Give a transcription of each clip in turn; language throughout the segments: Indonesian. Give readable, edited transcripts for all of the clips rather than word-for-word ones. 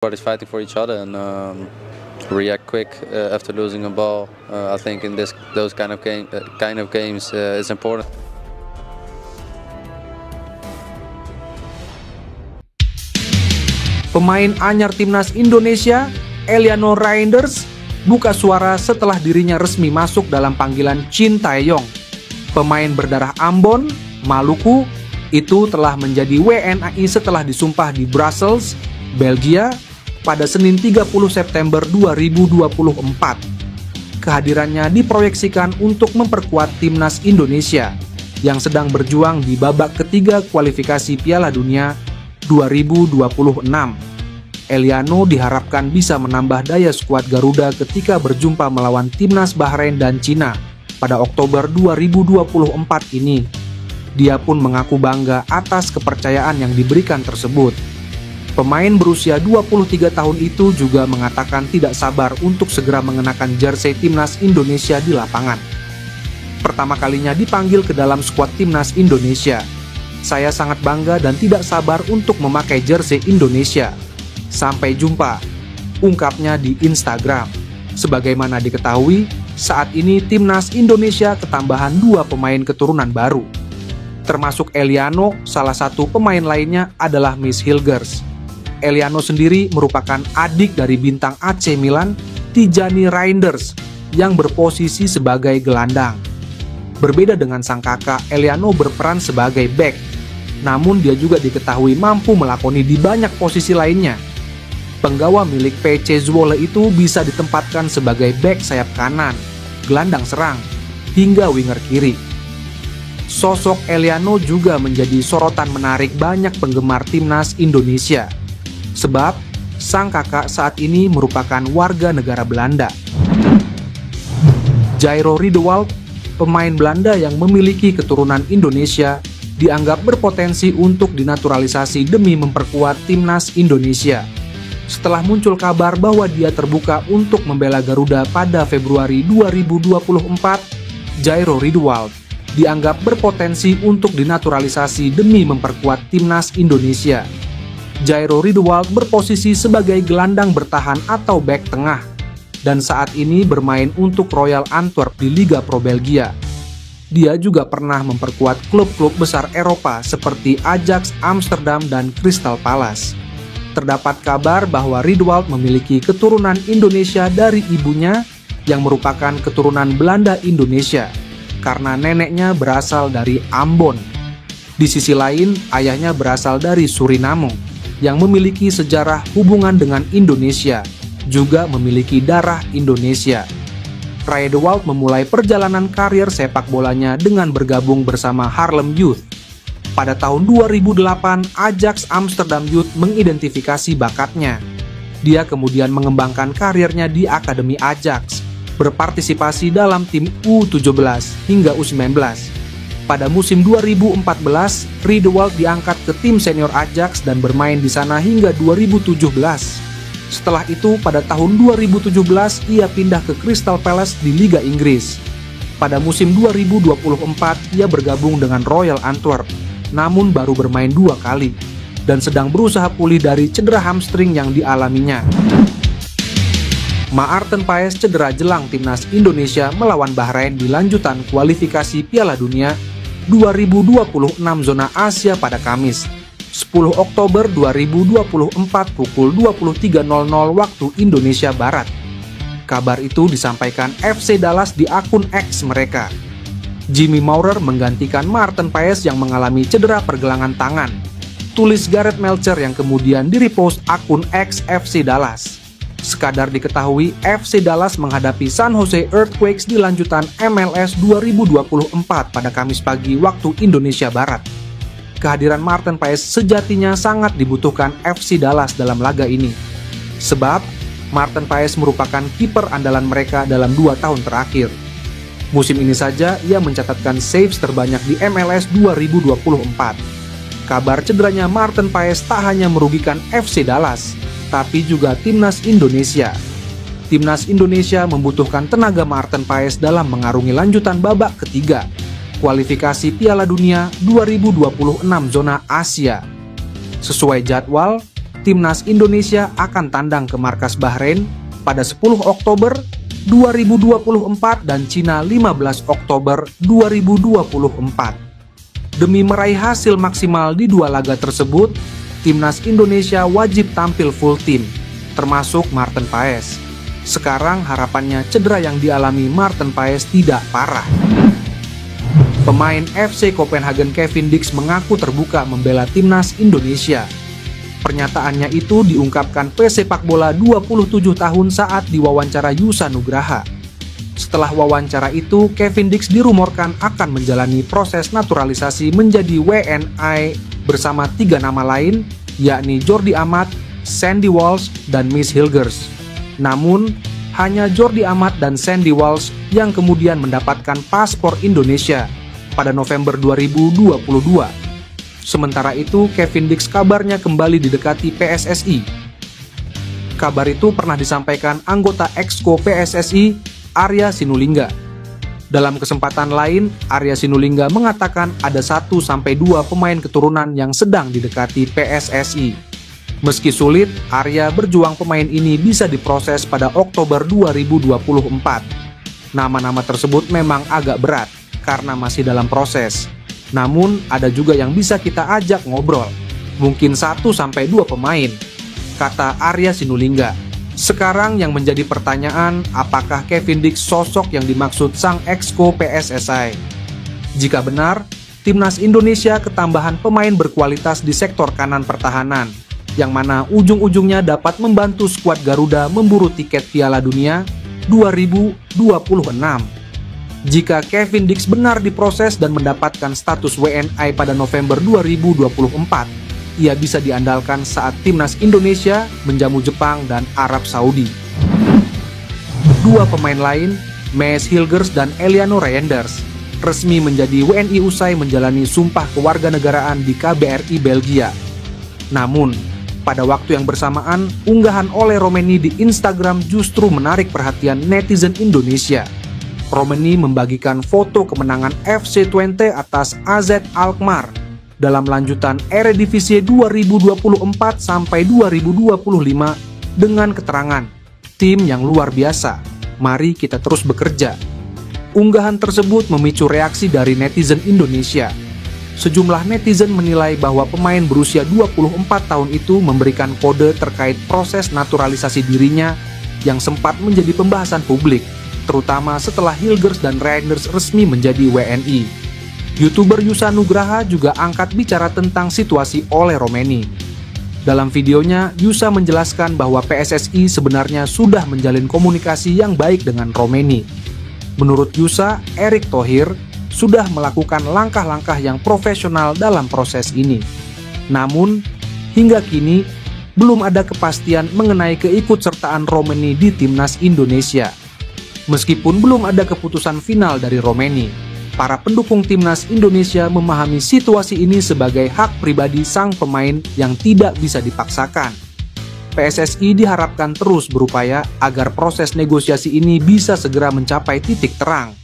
Everybody's fighting for each other and react quick after losing a ball. I think in those kind of games it's important. Pemain anyar timnas Indonesia, Eliano Reinders, buka suara setelah dirinya resmi masuk dalam panggilan Shin Tae-yong. Pemain berdarah Ambon, Maluku, itu telah menjadi WNI setelah disumpah di Brussels, Belgia, pada Senin 30 September 2024. Kehadirannya diproyeksikan untuk memperkuat timnas Indonesia yang sedang berjuang di babak ketiga kualifikasi Piala Dunia 2026. Eliano diharapkan bisa menambah daya skuad Garuda ketika berjumpa melawan timnas Bahrain dan Cina pada Oktober 2024 ini. Dia pun mengaku bangga atas kepercayaan yang diberikan tersebut. Pemain berusia 23 tahun itu juga mengatakan tidak sabar untuk segera mengenakan jersey timnas Indonesia di lapangan. Pertama kalinya dipanggil ke dalam skuad timnas Indonesia. Saya sangat bangga dan tidak sabar untuk memakai jersey Indonesia. Sampai jumpa, ungkapnya di Instagram. Sebagaimana diketahui, saat ini timnas Indonesia ketambahan 2 pemain keturunan baru. Termasuk Eliano, salah satu pemain lainnya adalah Miss Hilgers. Eliano sendiri merupakan adik dari bintang AC Milan, Tijani Reinders, yang berposisi sebagai gelandang. Berbeda dengan sang kakak, Eliano berperan sebagai bek. Namun dia juga diketahui mampu melakoni di banyak posisi lainnya. Penggawa milik PC Zwolle itu bisa ditempatkan sebagai bek sayap kanan, gelandang serang, hingga winger kiri. Sosok Eliano juga menjadi sorotan menarik banyak penggemar timnas Indonesia. Sebab sang kakak saat ini merupakan warga negara Belanda. Jairo Riedewald, pemain Belanda yang memiliki keturunan Indonesia, dianggap berpotensi untuk dinaturalisasi demi memperkuat timnas Indonesia. Setelah muncul kabar bahwa dia terbuka untuk membela Garuda pada Februari 2024, Jairo Riedewald dianggap berpotensi untuk dinaturalisasi demi memperkuat timnas Indonesia. Jairo Riedewald berposisi sebagai gelandang bertahan atau bek tengah dan saat ini bermain untuk Royal Antwerp di Liga Pro Belgia. Dia juga pernah memperkuat klub-klub besar Eropa seperti Ajax Amsterdam dan Crystal Palace. Terdapat kabar bahwa Riedewald memiliki keturunan Indonesia dari ibunya yang merupakan keturunan Belanda Indonesia karena neneknya berasal dari Ambon. Di sisi lain, ayahnya berasal dari Suriname yang memiliki sejarah hubungan dengan Indonesia, juga memiliki darah Indonesia. Riedewald memulai perjalanan karir sepak bolanya dengan bergabung bersama Haarlem Youth. Pada tahun 2008, Ajax Amsterdam Youth mengidentifikasi bakatnya. Dia kemudian mengembangkan karirnya di Akademi Ajax, berpartisipasi dalam tim U17 hingga U19. Pada musim 2014, Riedewald diangkat ke tim senior Ajax dan bermain di sana hingga 2017. Setelah itu, pada tahun 2017, ia pindah ke Crystal Palace di Liga Inggris. Pada musim 2024, ia bergabung dengan Royal Antwerp, namun baru bermain 2 kali, dan sedang berusaha pulih dari cedera hamstring yang dialaminya. Maarten Paes cedera jelang timnas Indonesia melawan Bahrain di lanjutan kualifikasi Piala Dunia 2026 zona Asia pada Kamis, 10 Oktober 2024 pukul 23.00 waktu Indonesia Barat. Kabar itu disampaikan FC Dallas di akun X mereka. Jimmy Maurer menggantikan Maarten Paes yang mengalami cedera pergelangan tangan, tulis Gareth Melcher yang kemudian direpost akun X FC Dallas. Sekadar diketahui, FC Dallas menghadapi San Jose Earthquakes di lanjutan MLS 2024 pada Kamis pagi waktu Indonesia Barat. Kehadiran Maarten Paes sejatinya sangat dibutuhkan FC Dallas dalam laga ini. Sebab, Maarten Paes merupakan kiper andalan mereka dalam 2 tahun terakhir. Musim ini saja, ia mencatatkan saves terbanyak di MLS 2024. Kabar cederanya Maarten Paes tak hanya merugikan FC Dallas, tapi juga timnas Indonesia. Timnas Indonesia membutuhkan tenaga Maarten Paes dalam mengarungi lanjutan babak ketiga kualifikasi Piala Dunia 2026 zona Asia. Sesuai jadwal, Timnas Indonesia akan tandang ke markas Bahrain pada 10 Oktober 2024 dan Cina 15 Oktober 2024. Demi meraih hasil maksimal di dua laga tersebut, Timnas Indonesia wajib tampil full tim, termasuk Maarten Paes. Sekarang harapannya cedera yang dialami Maarten Paes tidak parah. Pemain FC Copenhagen Kevin Dix mengaku terbuka membela Timnas Indonesia. Pernyataannya itu diungkapkan pesepak bola 27 tahun saat diwawancara Yusa Nugraha. Setelah wawancara itu, Kevin Dix dirumorkan akan menjalani proses naturalisasi menjadi WNI bersama 3 nama lain, yakni Jordi Amat, Sandy Walsh, dan Miss Hilgers. Namun, hanya Jordi Amat dan Sandy Walsh yang kemudian mendapatkan paspor Indonesia pada November 2022. Sementara itu, Kevin Dix kabarnya kembali didekati PSSI. Kabar itu pernah disampaikan anggota Exco PSSI, Arya Sinulinga. Dalam kesempatan lain, Arya Sinulinga mengatakan ada 1-2 pemain keturunan yang sedang didekati PSSI. Meski sulit, Arya berjuang pemain ini bisa diproses pada Oktober 2024. Nama-nama tersebut memang agak berat karena masih dalam proses. Namun, ada juga yang bisa kita ajak ngobrol. Mungkin 1-2 pemain, kata Arya Sinulinga. Sekarang yang menjadi pertanyaan, apakah Kevin Dix sosok yang dimaksud sang Exco PSSI? Jika benar, Timnas Indonesia ketambahan pemain berkualitas di sektor kanan pertahanan, yang mana ujung-ujungnya dapat membantu skuad Garuda memburu tiket Piala Dunia 2026. Jika Kevin Dix benar diproses dan mendapatkan status WNI pada November 2024, ia bisa diandalkan saat Timnas Indonesia menjamu Jepang dan Arab Saudi. Dua pemain lain, Miss Hilgers dan Eliano Reinders, resmi menjadi WNI usai menjalani sumpah kewarganegaraan di KBRI Belgia. Namun, pada waktu yang bersamaan, unggahan oleh Romeni di Instagram justru menarik perhatian netizen Indonesia. Romeni membagikan foto kemenangan FC Twente atas AZ Alkmaar dalam lanjutan Eredivisie 2024 sampai 2025 dengan keterangan, tim yang luar biasa, mari kita terus bekerja. Unggahan tersebut memicu reaksi dari netizen Indonesia. Sejumlah netizen menilai bahwa pemain berusia 24 tahun itu memberikan kode terkait proses naturalisasi dirinya yang sempat menjadi pembahasan publik, terutama setelah Hilgers dan Reinders resmi menjadi WNI. YouTuber Yusa Nugraha juga angkat bicara tentang situasi oleh Romeni. Dalam videonya, Yusa menjelaskan bahwa PSSI sebenarnya sudah menjalin komunikasi yang baik dengan Romeni. Menurut Yusa, Erick Thohir sudah melakukan langkah-langkah yang profesional dalam proses ini. Namun, hingga kini, belum ada kepastian mengenai keikutsertaan Romeni di Timnas Indonesia. Meskipun belum ada keputusan final dari Romeni, para pendukung Timnas Indonesia memahami situasi ini sebagai hak pribadi sang pemain yang tidak bisa dipaksakan. PSSI diharapkan terus berupaya agar proses negosiasi ini bisa segera mencapai titik terang.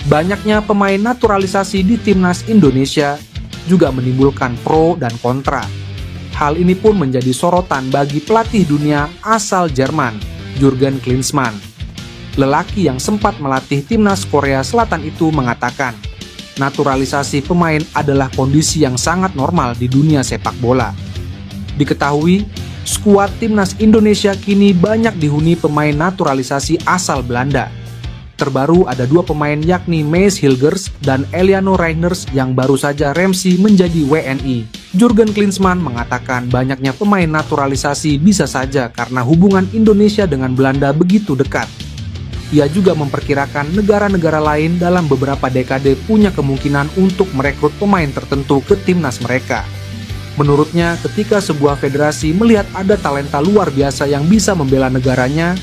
Banyaknya pemain naturalisasi di Timnas Indonesia juga menimbulkan pro dan kontra. Hal ini pun menjadi sorotan bagi pelatih dunia asal Jerman, Jurgen Klinsmann. Lelaki yang sempat melatih Timnas Korea Selatan itu mengatakan, naturalisasi pemain adalah kondisi yang sangat normal di dunia sepak bola. Diketahui, skuad Timnas Indonesia kini banyak dihuni pemain naturalisasi asal Belanda. Terbaru ada 2 pemain yakni Miss Hilgers dan Eliano Reinders yang baru saja remsi menjadi WNI. Jurgen Klinsmann mengatakan banyaknya pemain naturalisasi bisa saja karena hubungan Indonesia dengan Belanda begitu dekat. Ia juga memperkirakan negara-negara lain dalam beberapa dekade punya kemungkinan untuk merekrut pemain tertentu ke timnas mereka. Menurutnya, ketika sebuah federasi melihat ada talenta luar biasa yang bisa membela negaranya,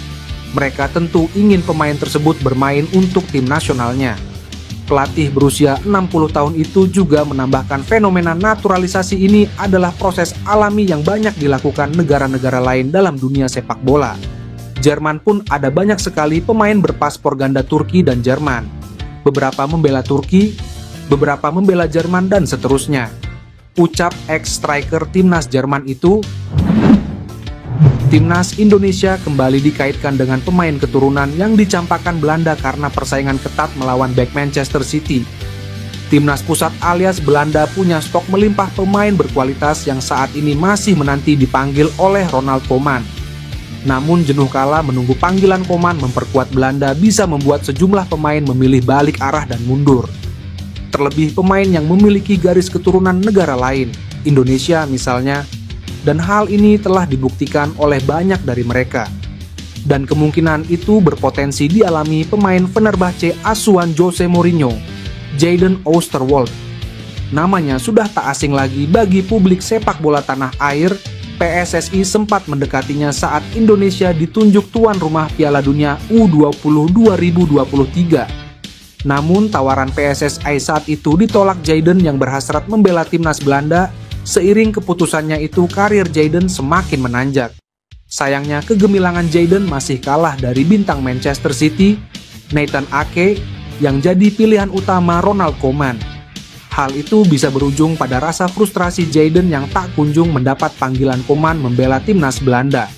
mereka tentu ingin pemain tersebut bermain untuk tim nasionalnya. Pelatih berusia 60 tahun itu juga menambahkan fenomena naturalisasi ini adalah proses alami yang banyak dilakukan negara-negara lain dalam dunia sepak bola. Jerman pun ada banyak sekali pemain berpaspor ganda Turki dan Jerman. Beberapa membela Turki, beberapa membela Jerman, dan seterusnya. Ucap ex-striker timnas Jerman itu, timnas Indonesia kembali dikaitkan dengan pemain keturunan yang dicampakkan Belanda karena persaingan ketat melawan bek Manchester City. Timnas pusat alias Belanda punya stok melimpah pemain berkualitas yang saat ini masih menanti dipanggil oleh Ronald Koeman. Namun jenuh kala menunggu panggilan Koeman memperkuat Belanda bisa membuat sejumlah pemain memilih balik arah dan mundur. Terlebih pemain yang memiliki garis keturunan negara lain, Indonesia misalnya, dan hal ini telah dibuktikan oleh banyak dari mereka. Dan kemungkinan itu berpotensi dialami pemain Fenerbahce asuhan Jose Mourinho, Jadon Oosterwolde. Namanya sudah tak asing lagi bagi publik sepak bola tanah air. PSSI sempat mendekatinya saat Indonesia ditunjuk tuan rumah Piala Dunia U20 2023. Namun tawaran PSSI saat itu ditolak Jadon yang berhasrat membela timnas Belanda. Seiring keputusannya itu karir Jadon semakin menanjak. Sayangnya kegemilangan Jadon masih kalah dari bintang Manchester City, Nathan Ake, yang jadi pilihan utama Ronald Koeman. Hal itu bisa berujung pada rasa frustrasi Jadon yang tak kunjung mendapat panggilan Koeman membela timnas Belanda.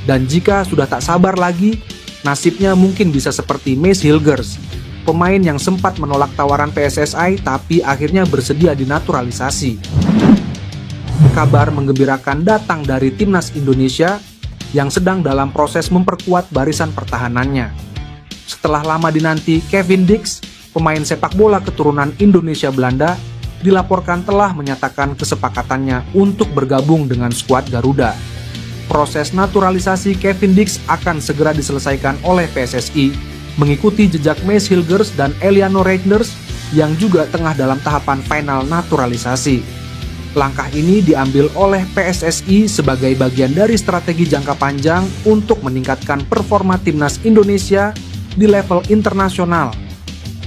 Dan jika sudah tak sabar lagi, nasibnya mungkin bisa seperti Maes Hilgers, pemain yang sempat menolak tawaran PSSI tapi akhirnya bersedia dinaturalisasi. Kabar menggembirakan datang dari timnas Indonesia yang sedang dalam proses memperkuat barisan pertahanannya. Setelah lama dinanti, Kevin Dix, pemain sepak bola keturunan Indonesia Belanda, dilaporkan telah menyatakan kesepakatannya untuk bergabung dengan skuad Garuda. Proses naturalisasi Kevin Dix akan segera diselesaikan oleh PSSI, mengikuti jejak Maes Hilgers dan Eleanor Reinders yang juga tengah dalam tahapan final naturalisasi. Langkah ini diambil oleh PSSI sebagai bagian dari strategi jangka panjang untuk meningkatkan performa timnas Indonesia di level internasional.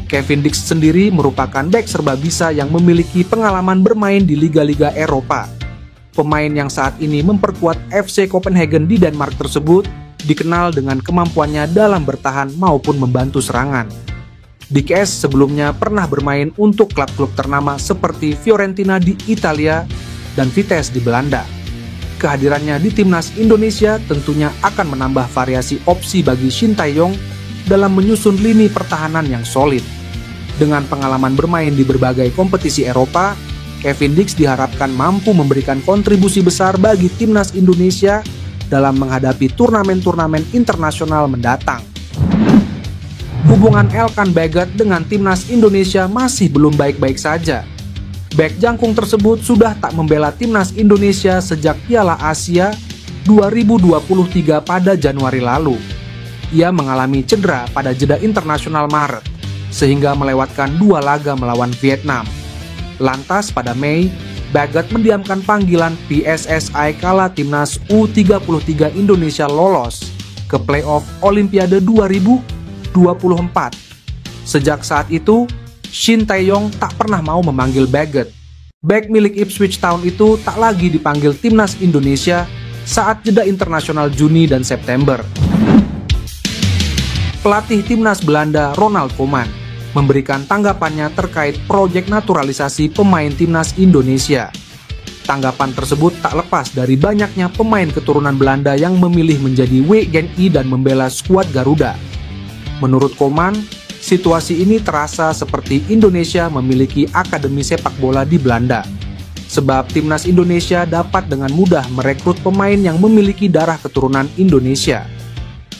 Kevin Dix sendiri merupakan bek serbabisa yang memiliki pengalaman bermain di liga-liga Eropa. Pemain yang saat ini memperkuat FC Copenhagen di Denmark tersebut dikenal dengan kemampuannya dalam bertahan maupun membantu serangan. Dix sebelumnya pernah bermain untuk klub-klub ternama seperti Fiorentina di Italia dan Vitesse di Belanda. Kehadirannya di timnas Indonesia tentunya akan menambah variasi opsi bagi Shin Tae-yong dalam menyusun lini pertahanan yang solid. Dengan pengalaman bermain di berbagai kompetisi Eropa, Kevin Dix diharapkan mampu memberikan kontribusi besar bagi timnas Indonesia dalam menghadapi turnamen-turnamen internasional mendatang. Hubungan Elkan Baggott dengan timnas Indonesia masih belum baik-baik saja. Bek jangkung tersebut sudah tak membela timnas Indonesia sejak Piala Asia 2023 pada Januari lalu. Ia mengalami cedera pada jeda internasional Maret, sehingga melewatkan 2 laga melawan Vietnam. Lantas pada Mei, Baggott mendiamkan panggilan PSSI kala timnas U33 Indonesia lolos ke playoff Olimpiade 2024. Sejak saat itu, Shin Tae-yong tak pernah mau memanggil Baggott. Bek milik Ipswich Town itu tak lagi dipanggil timnas Indonesia saat jeda internasional Juni dan September. Pelatih timnas Belanda Ronald Koeman memberikan tanggapannya terkait proyek naturalisasi pemain timnas Indonesia. Tanggapan tersebut tak lepas dari banyaknya pemain keturunan Belanda yang memilih menjadi WNI dan membela skuad Garuda. Menurut Koeman, situasi ini terasa seperti Indonesia memiliki akademi sepak bola di Belanda. Sebab timnas Indonesia dapat dengan mudah merekrut pemain yang memiliki darah keturunan Indonesia.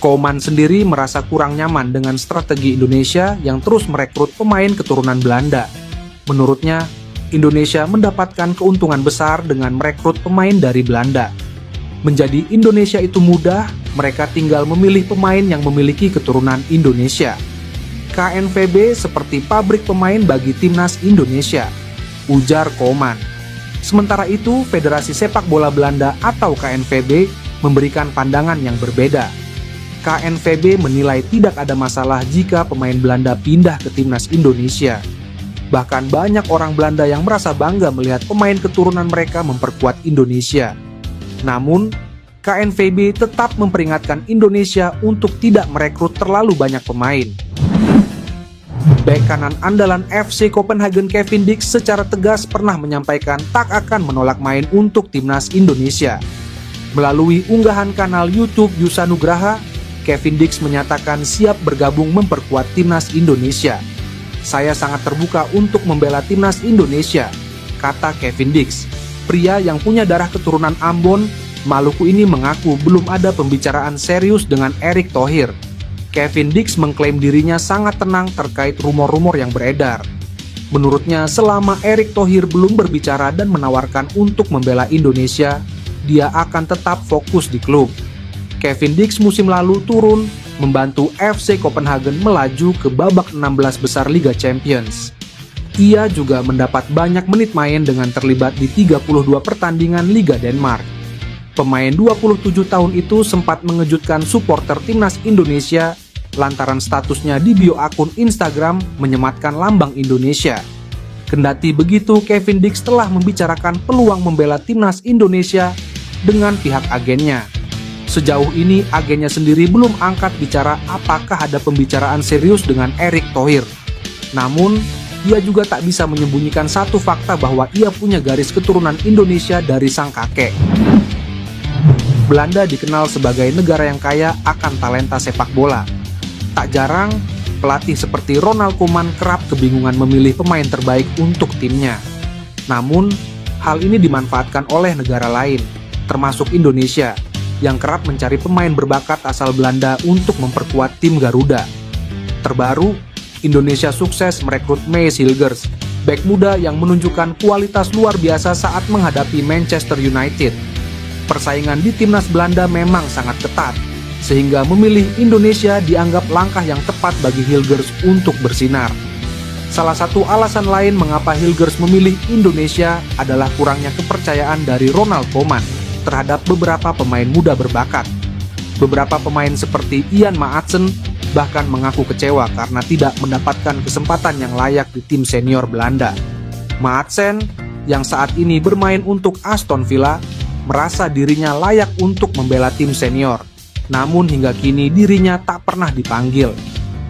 Koeman sendiri merasa kurang nyaman dengan strategi Indonesia yang terus merekrut pemain keturunan Belanda. Menurutnya, Indonesia mendapatkan keuntungan besar dengan merekrut pemain dari Belanda. Menjadi Indonesia itu mudah, mereka tinggal memilih pemain yang memiliki keturunan Indonesia. KNVB seperti pabrik pemain bagi timnas Indonesia, ujar Koeman. Sementara itu, Federasi Sepak Bola Belanda atau KNVB memberikan pandangan yang berbeda. KNVB menilai tidak ada masalah jika pemain Belanda pindah ke timnas Indonesia. Bahkan banyak orang Belanda yang merasa bangga melihat pemain keturunan mereka memperkuat Indonesia. Namun, KNVB tetap memperingatkan Indonesia untuk tidak merekrut terlalu banyak pemain. Bek kanan andalan FC Copenhagen Kevin Dix secara tegas pernah menyampaikan tak akan menolak main untuk timnas Indonesia. Melalui unggahan kanal YouTube Yusa Nugraha, Kevin Dix menyatakan siap bergabung memperkuat timnas Indonesia. "Saya sangat terbuka untuk membela timnas Indonesia," kata Kevin Dix. Pria yang punya darah keturunan Ambon, Maluku ini mengaku belum ada pembicaraan serius dengan Erick Thohir. Kevin Dix mengklaim dirinya sangat tenang terkait rumor-rumor yang beredar. Menurutnya, selama Erick Thohir belum berbicara dan menawarkan untuk membela Indonesia, dia akan tetap fokus di klub. Kevin Dix musim lalu turun membantu FC Copenhagen melaju ke babak 16 besar Liga Champions. Ia juga mendapat banyak menit main dengan terlibat di 32 pertandingan Liga Denmark. Pemain 27 tahun itu sempat mengejutkan supporter timnas Indonesia lantaran statusnya di bio akun Instagram menyematkan lambang Indonesia. Kendati begitu, Kevin Dix telah membicarakan peluang membela timnas Indonesia dengan pihak agennya. Sejauh ini agennya sendiri belum angkat bicara apakah ada pembicaraan serius dengan Erick Thohir. Namun, ia juga tak bisa menyembunyikan satu fakta bahwa ia punya garis keturunan Indonesia dari sang kakek. Belanda dikenal sebagai negara yang kaya akan talenta sepak bola. Tak jarang, pelatih seperti Ronald Koeman kerap kebingungan memilih pemain terbaik untuk timnya. Namun, hal ini dimanfaatkan oleh negara lain, termasuk Indonesia, yang kerap mencari pemain berbakat asal Belanda untuk memperkuat tim Garuda. Terbaru, Indonesia sukses merekrut Mees Hilgers, bek muda yang menunjukkan kualitas luar biasa saat menghadapi Manchester United. Persaingan di timnas Belanda memang sangat ketat, sehingga memilih Indonesia dianggap langkah yang tepat bagi Hilgers untuk bersinar. Salah satu alasan lain mengapa Hilgers memilih Indonesia adalah kurangnya kepercayaan dari Ronald Koeman terhadap beberapa pemain muda berbakat. Beberapa pemain seperti Ian Maatsen bahkan mengaku kecewa karena tidak mendapatkan kesempatan yang layak di tim senior Belanda. Maatsen, yang saat ini bermain untuk Aston Villa, merasa dirinya layak untuk membela tim senior. Namun hingga kini dirinya tak pernah dipanggil.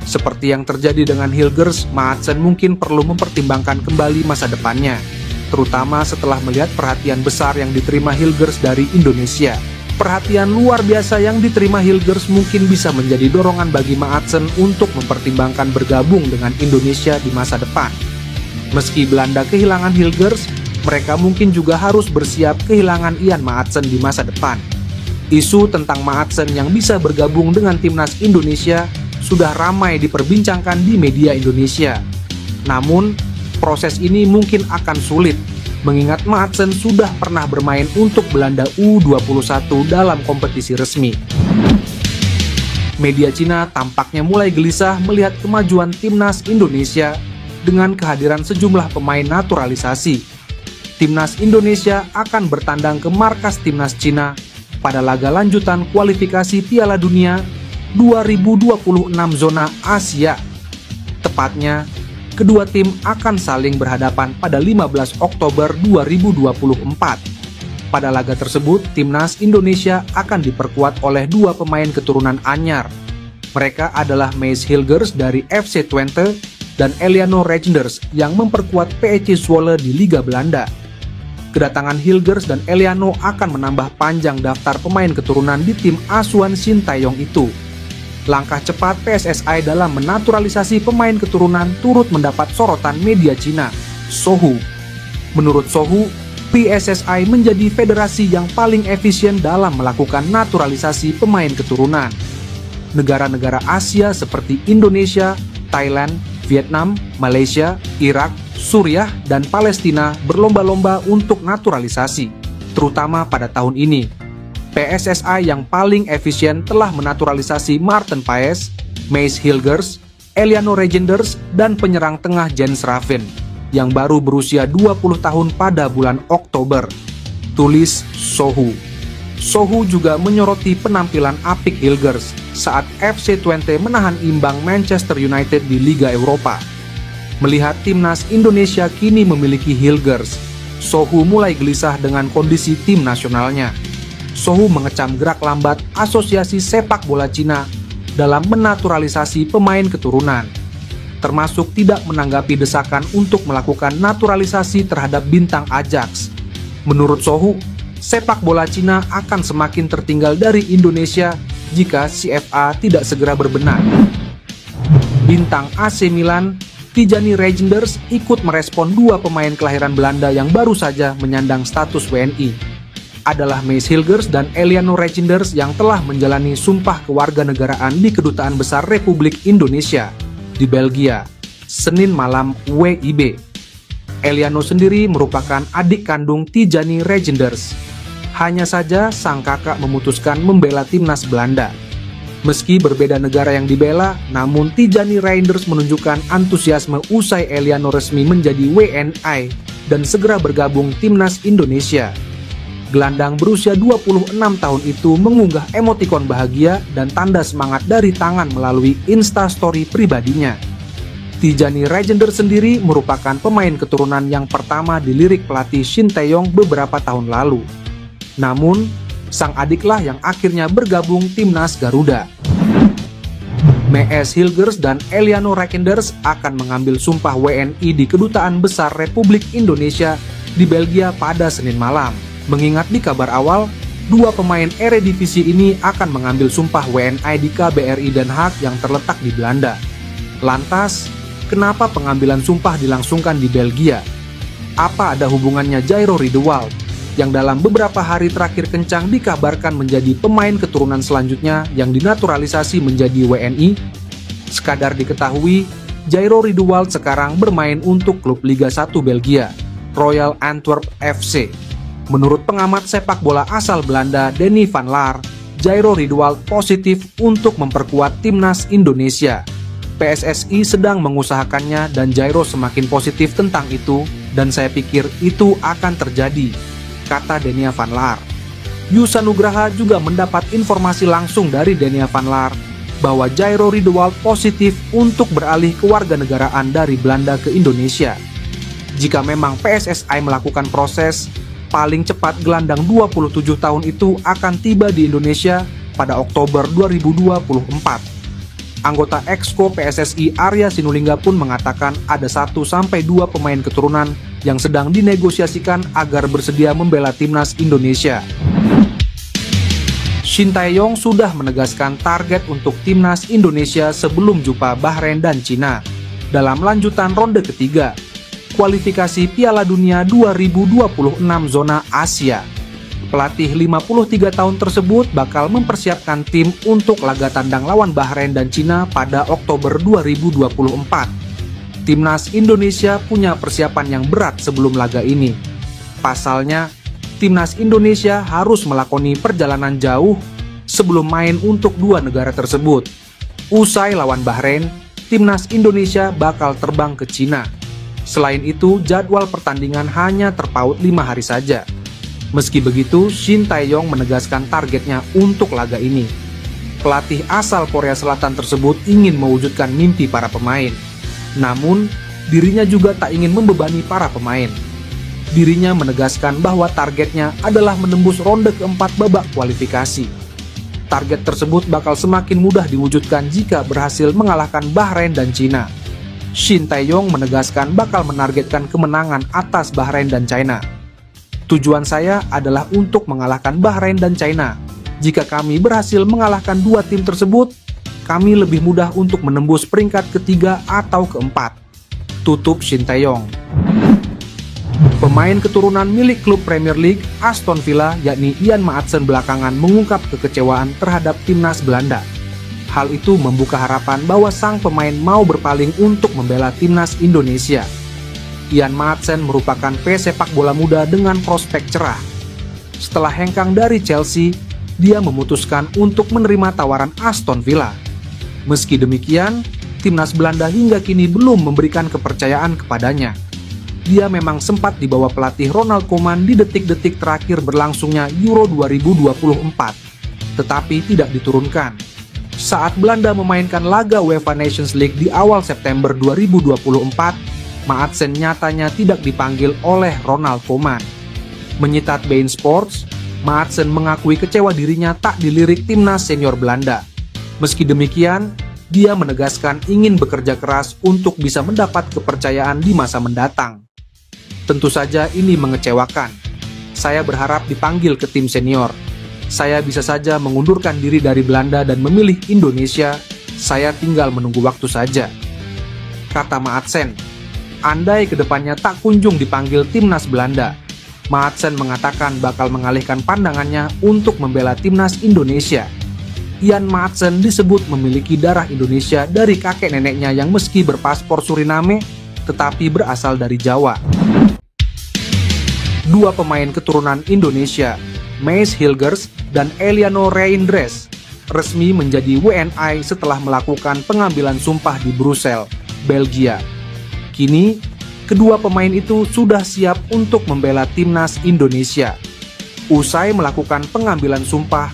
Seperti yang terjadi dengan Hilgers, Maatsen mungkin perlu mempertimbangkan kembali masa depannya, terutama setelah melihat perhatian besar yang diterima Hilgers dari Indonesia. Perhatian luar biasa yang diterima Hilgers mungkin bisa menjadi dorongan bagi Maatsen untuk mempertimbangkan bergabung dengan Indonesia di masa depan. Meski Belanda kehilangan Hilgers, mereka mungkin juga harus bersiap kehilangan Ian Maatsen di masa depan. Isu tentang Maatsen yang bisa bergabung dengan timnas Indonesia sudah ramai diperbincangkan di media Indonesia. Namun, proses ini mungkin akan sulit, mengingat Maatsen sudah pernah bermain untuk Belanda U21 dalam kompetisi resmi. Media Cina tampaknya mulai gelisah melihat kemajuan timnas Indonesia dengan kehadiran sejumlah pemain naturalisasi. Timnas Indonesia akan bertandang ke markas timnas Cina pada laga lanjutan kualifikasi Piala Dunia 2026 zona Asia. Tepatnya, kedua tim akan saling berhadapan pada 15 Oktober 2024. Pada laga tersebut, timnas Indonesia akan diperkuat oleh dua pemain keturunan anyar. Mereka adalah Mees Hilgers dari FC Twente dan Eliano Reijnders yang memperkuat PEC Zwolle di Liga Belanda. Kedatangan Hilgers dan Eliano akan menambah panjang daftar pemain keturunan di tim asuhan Shin Tae-yong itu. Langkah cepat PSSI dalam menaturalisasi pemain keturunan turut mendapat sorotan media Cina, Sohu. Menurut Sohu, PSSI menjadi federasi yang paling efisien dalam melakukan naturalisasi pemain keturunan. Negara-negara Asia seperti Indonesia, Thailand, Vietnam, Malaysia, Irak, Suriah, dan Palestina berlomba-lomba untuk naturalisasi, terutama pada tahun ini. PSSI yang paling efisien telah menaturalisasi Maarten Paes, Mees Hilgers, Eliano Reijnders, dan penyerang tengah Jens Raven, yang baru berusia 20 tahun pada bulan Oktober, tulis Sohu. Sohu juga menyoroti penampilan apik Hilgers saat FC Twente menahan imbang Manchester United di Liga Eropa. Melihat timnas Indonesia kini memiliki Hilgers, Sohu mulai gelisah dengan kondisi tim nasionalnya. Sohu mengecam gerak lambat Asosiasi Sepak Bola Cina dalam menaturalisasi pemain keturunan. termasuk tidak menanggapi desakan untuk melakukan naturalisasi terhadap bintang Ajax. Menurut Sohu, sepak bola Cina akan semakin tertinggal dari Indonesia jika CFA tidak segera berbenah. Bintang AC Milan, Tijani Reijnders, ikut merespon dua pemain kelahiran Belanda yang baru saja menyandang status WNI. Adalah Mees Hilgers dan Eliano Reijnders yang telah menjalani sumpah kewarganegaraan di Kedutaan Besar Republik Indonesia di Belgia, Senin malam WIB. Eliano sendiri merupakan adik kandung Tijani Reijnders. Hanya saja sang kakak memutuskan membela timnas Belanda. Meski berbeda negara yang dibela, namun Tijani Reijnders menunjukkan antusiasme usai Eliano resmi menjadi WNI dan segera bergabung timnas Indonesia. Gelandang berusia 26 tahun itu mengunggah emotikon bahagia dan tanda semangat dari tangan melalui Instastory pribadinya. Tijani Reijnders sendiri merupakan pemain keturunan yang pertama dilirik pelatih Shin Tae-yong beberapa tahun lalu. Namun, sang adiklah yang akhirnya bergabung timnas Garuda. Mees Hilgers dan Eliano Reijnders akan mengambil sumpah WNI di Kedutaan Besar Republik Indonesia di Belgia pada Senin malam. Mengingat di kabar awal, dua pemain Eredivisie ini akan mengambil sumpah WNI di KBRI Den Haag yang terletak di Belanda. Lantas, kenapa pengambilan sumpah dilangsungkan di Belgia? Apa ada hubungannya Jairo Riedewald, yang dalam beberapa hari terakhir kencang dikabarkan menjadi pemain keturunan selanjutnya yang dinaturalisasi menjadi WNI? Sekadar diketahui, Jairo Riedewald sekarang bermain untuk klub Liga 1 Belgia, Royal Antwerp FC. Menurut pengamat sepak bola asal Belanda Denny van Laar, Jairo Riedewald positif untuk memperkuat timnas Indonesia. PSSI sedang mengusahakannya dan Jairo semakin positif tentang itu, dan saya pikir itu akan terjadi, kata Denny van Laar. Yusa Nugraha juga mendapat informasi langsung dari Denny van Laar bahwa Jairo Riedewald positif untuk beralih kewarganegaraan dari Belanda ke Indonesia. Jika memang PSSI melakukan proses, paling cepat gelandang 27 tahun itu akan tiba di Indonesia pada Oktober 2024. Anggota Exco PSSI Arya Sinulinga pun mengatakan ada 1-2 pemain keturunan yang sedang dinegosiasikan agar bersedia membela timnas Indonesia. Shin Tae-yong sudah menegaskan target untuk timnas Indonesia sebelum jumpa Bahrain dan Cina dalam lanjutan ronde ketiga kualifikasi Piala Dunia 2026 zona Asia. Pelatih 53 tahun tersebut bakal mempersiapkan tim untuk laga tandang lawan Bahrain dan Cina pada Oktober 2024. Timnas Indonesia punya persiapan yang berat sebelum laga ini. Pasalnya, timnas Indonesia harus melakoni perjalanan jauh sebelum main untuk dua negara tersebut. Usai lawan Bahrain, timnas Indonesia bakal terbang ke Cina. Selain itu, jadwal pertandingan hanya terpaut 5 hari saja. Meski begitu, Shin Tae-yong menegaskan targetnya untuk laga ini. Pelatih asal Korea Selatan tersebut ingin mewujudkan mimpi para pemain. Namun, dirinya juga tak ingin membebani para pemain. Dirinya menegaskan bahwa targetnya adalah menembus ronde keempat babak kualifikasi. Target tersebut bakal semakin mudah diwujudkan jika berhasil mengalahkan Bahrain dan Cina. Shin Tae-yong menegaskan bakal menargetkan kemenangan atas Bahrain dan China. Tujuan saya adalah untuk mengalahkan Bahrain dan China. Jika kami berhasil mengalahkan dua tim tersebut, kami lebih mudah untuk menembus peringkat ketiga atau keempat, tutup Shin Tae-yong. Pemain keturunan milik klub Premier League Aston Villa yakni Ian Maatsen belakangan mengungkap kekecewaan terhadap timnas Belanda. Hal itu membuka harapan bahwa sang pemain mau berpaling untuk membela timnas Indonesia. Ian Maatsen merupakan pesepak bola muda dengan prospek cerah. Setelah hengkang dari Chelsea, dia memutuskan untuk menerima tawaran Aston Villa. Meski demikian, timnas Belanda hingga kini belum memberikan kepercayaan kepadanya. Dia memang sempat dibawa pelatih Ronald Koeman di detik-detik terakhir berlangsungnya Euro 2024, tetapi tidak diturunkan. Saat Belanda memainkan laga UEFA Nations League di awal September 2024, Maatsen nyatanya tidak dipanggil oleh Ronald Koeman. Menyitat beIN Sports, Maatsen mengakui kecewa dirinya tak dilirik timnas senior Belanda. Meski demikian, dia menegaskan ingin bekerja keras untuk bisa mendapat kepercayaan di masa mendatang. Tentu saja ini mengecewakan. Saya berharap dipanggil ke tim senior. Saya bisa saja mengundurkan diri dari Belanda dan memilih Indonesia. Saya tinggal menunggu waktu saja, kata Maatsen. Andai kedepannya tak kunjung dipanggil timnas Belanda, Maatsen mengatakan bakal mengalihkan pandangannya untuk membela timnas Indonesia. Jan Maatsen disebut memiliki darah Indonesia dari kakek neneknya yang meski berpaspor Suriname, tetapi berasal dari Jawa. Dua pemain keturunan Indonesia, Maes Hilgers dan Eliano Reinders, resmi menjadi WNI setelah melakukan pengambilan sumpah di Brussels, Belgia. Kini, kedua pemain itu sudah siap untuk membela timnas Indonesia. Usai melakukan pengambilan sumpah,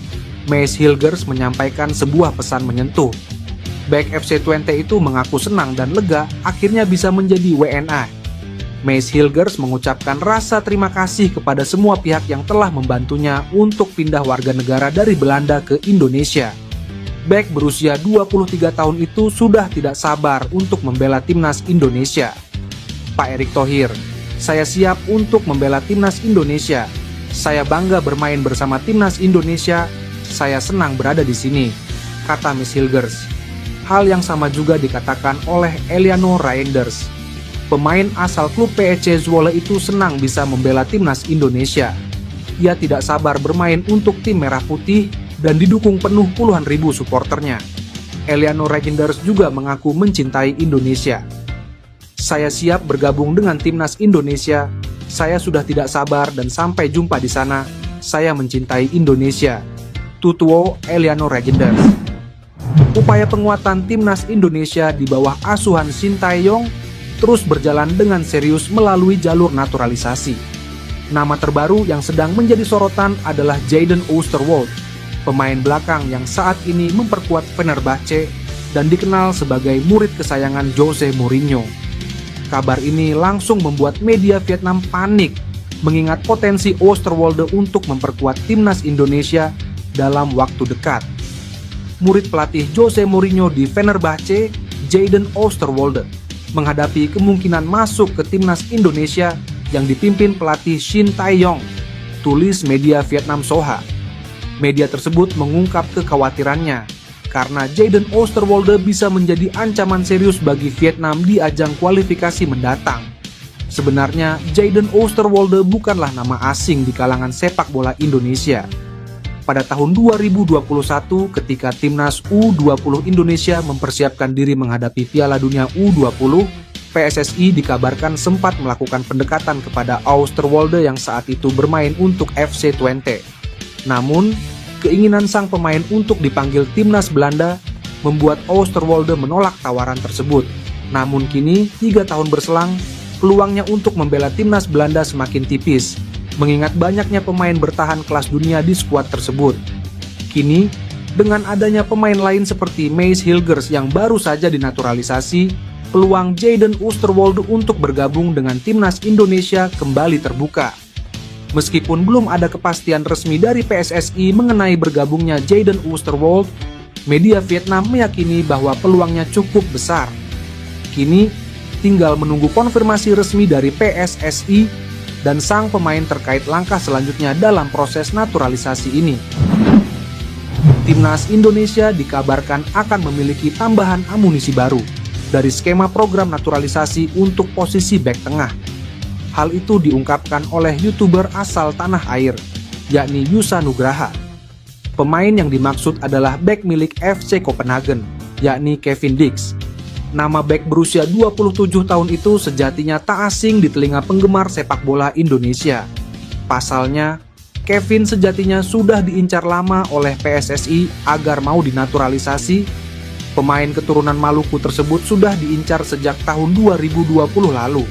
Maes Hilgers menyampaikan sebuah pesan menyentuh. Bek FC Twente itu mengaku senang dan lega akhirnya bisa menjadi WNI. Maes Hilgers mengucapkan rasa terima kasih kepada semua pihak yang telah membantunya untuk pindah warga negara dari Belanda ke Indonesia. Bek berusia 23 tahun itu sudah tidak sabar untuk membela timnas Indonesia. Pak Erick Thohir, saya siap untuk membela timnas Indonesia. Saya bangga bermain bersama timnas Indonesia. Saya senang berada di sini, kata Maes Hilgers. Hal yang sama juga dikatakan oleh Eliano Reinders. Pemain asal klub PEC Zwolle itu senang bisa membela timnas Indonesia. Ia tidak sabar bermain untuk tim Merah Putih dan didukung penuh puluhan ribu suporternya. Eliano Reinders juga mengaku mencintai Indonesia. Saya siap bergabung dengan timnas Indonesia. Saya sudah tidak sabar dan sampai jumpa di sana. Saya mencintai Indonesia, tutuo Eliano Reinders. Upaya penguatan timnas Indonesia di bawah asuhan Shin Tae-yong terus berjalan dengan serius melalui jalur naturalisasi. Nama terbaru yang sedang menjadi sorotan adalah Jayden Oosterwolde, pemain belakang yang saat ini memperkuat Fenerbahce dan dikenal sebagai murid kesayangan Jose Mourinho. Kabar ini langsung membuat media Vietnam panik, mengingat potensi Oosterwolde untuk memperkuat timnas Indonesia dalam waktu dekat. Murid pelatih Jose Mourinho di Fenerbahce, Jayden Oosterwolde, menghadapi kemungkinan masuk ke timnas Indonesia yang dipimpin pelatih Shin Tae-yong, tulis media Vietnam Soha. Media tersebut mengungkap kekhawatirannya karena Jayden Oosterwolde bisa menjadi ancaman serius bagi Vietnam di ajang kualifikasi mendatang. Sebenarnya Jayden Oosterwolde bukanlah nama asing di kalangan sepak bola Indonesia. Pada tahun 2021 ketika timnas U20 Indonesia mempersiapkan diri menghadapi Piala Dunia U20, PSSI dikabarkan sempat melakukan pendekatan kepada Oosterwolde yang saat itu bermain untuk FC Twente. Namun, keinginan sang pemain untuk dipanggil timnas Belanda membuat Oosterwolde menolak tawaran tersebut. Namun kini, 3 tahun berselang, peluangnya untuk membela timnas Belanda semakin tipis, mengingat banyaknya pemain bertahan kelas dunia di skuad tersebut. Kini, dengan adanya pemain lain seperti Maes Hilgers yang baru saja dinaturalisasi, peluang Jayden Oosterwolde untuk bergabung dengan timnas Indonesia kembali terbuka. Meskipun belum ada kepastian resmi dari PSSI mengenai bergabungnya Jayden Oosterwolde, media Vietnam meyakini bahwa peluangnya cukup besar. Kini, tinggal menunggu konfirmasi resmi dari PSSI dan sang pemain terkait langkah selanjutnya dalam proses naturalisasi ini. Timnas Indonesia dikabarkan akan memiliki tambahan amunisi baru dari skema program naturalisasi untuk posisi bek tengah. Hal itu diungkapkan oleh YouTuber asal tanah air, yakni Yusa Nugraha. Pemain yang dimaksud adalah bek milik FC Copenhagen, yakni Kevin Dix. Nama bek berusia 27 tahun itu sejatinya tak asing di telinga penggemar sepak bola Indonesia. Pasalnya, Kevin sejatinya sudah diincar lama oleh PSSI agar mau dinaturalisasi. Pemain keturunan Maluku tersebut sudah diincar sejak tahun 2020 lalu.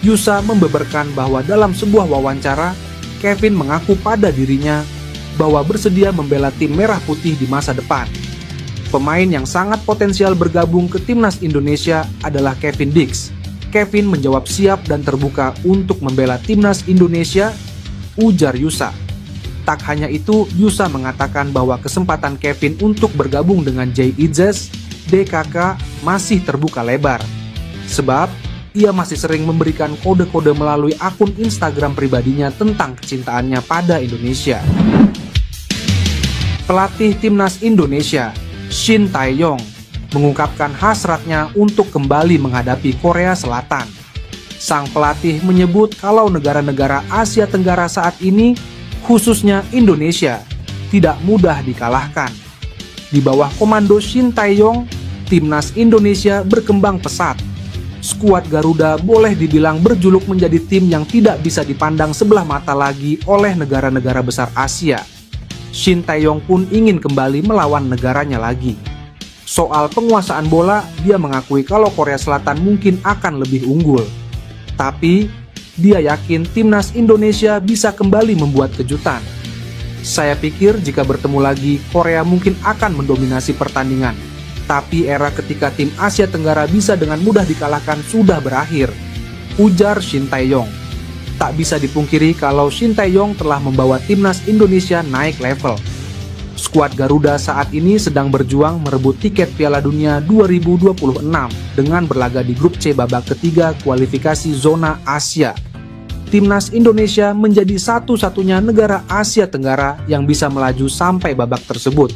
Yusa membeberkan bahwa dalam sebuah wawancara, Kevin mengaku pada dirinya bahwa bersedia membela tim Merah Putih di masa depan. Pemain yang sangat potensial bergabung ke timnas Indonesia adalah Kevin Dix. Kevin menjawab siap dan terbuka untuk membela timnas Indonesia, ujar Yusa. Tak hanya itu, Yusa mengatakan bahwa kesempatan Kevin untuk bergabung dengan Jay Itzes DKK masih terbuka lebar. Sebab ia masih sering memberikan kode-kode melalui akun Instagram pribadinya tentang kecintaannya pada Indonesia. Pelatih Timnas Indonesia, Shin Tae-yong, mengungkapkan hasratnya untuk kembali menghadapi Korea Selatan. Sang pelatih menyebut kalau negara-negara Asia Tenggara saat ini, khususnya Indonesia, tidak mudah dikalahkan. Di bawah komando Shin Tae-yong, Timnas Indonesia berkembang pesat. Skuad Garuda boleh dibilang berjuluk menjadi tim yang tidak bisa dipandang sebelah mata lagi oleh negara-negara besar Asia. Shin Tae-yong pun ingin kembali melawan negaranya lagi. Soal penguasaan bola, dia mengakui kalau Korea Selatan mungkin akan lebih unggul. Tapi, dia yakin Timnas Indonesia bisa kembali membuat kejutan. Saya pikir jika bertemu lagi, Korea mungkin akan mendominasi pertandingan. Tapi era ketika tim Asia Tenggara bisa dengan mudah dikalahkan sudah berakhir, ujar Shin Tae-yong. Tak bisa dipungkiri kalau Shin Tae-yong telah membawa Timnas Indonesia naik level. Skuad Garuda saat ini sedang berjuang merebut tiket Piala Dunia 2026 dengan berlaga di grup C babak ketiga kualifikasi zona Asia. Timnas Indonesia menjadi satu-satunya negara Asia Tenggara yang bisa melaju sampai babak tersebut.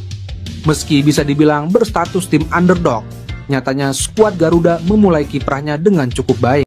Meski bisa dibilang berstatus tim underdog, nyatanya skuad Garuda memulai kiprahnya dengan cukup baik.